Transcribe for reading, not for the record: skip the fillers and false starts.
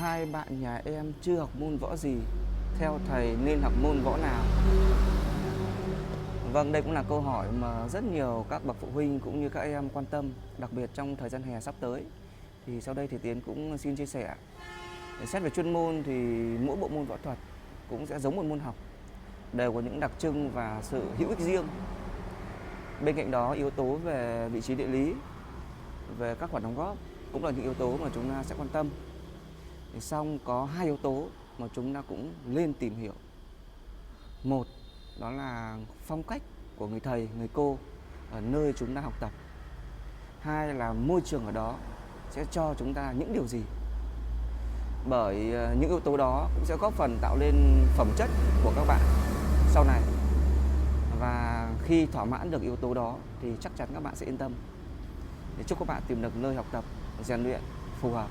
Hai bạn nhà em chưa học môn võ gì, theo thầy nên học môn võ nào? Vâng, đây cũng là câu hỏi mà rất nhiều các bậc phụ huynh cũng như các em quan tâm, đặc biệt trong thời gian hè sắp tới. Thì sau đây thì Tiến cũng xin chia sẻ. Để xét về chuyên môn thì mỗi bộ môn võ thuật cũng sẽ giống một môn học, đều có những đặc trưng và sự hữu ích riêng. Bên cạnh đó, yếu tố về vị trí địa lý, về các khoản đóng góp cũng là những yếu tố mà chúng ta sẽ quan tâm. Xong có hai yếu tố mà chúng ta cũng nên tìm hiểu. Một, đó là phong cách của người thầy, người cô ở nơi chúng ta học tập. Hai là môi trường ở đó sẽ cho chúng ta những điều gì. Bởi những yếu tố đó cũng sẽ góp phần tạo nên phẩm chất của các bạn sau này. Và khi thỏa mãn được yếu tố đó thì chắc chắn các bạn sẽ yên tâm. Để chúc các bạn tìm được nơi học tập, rèn luyện phù hợp.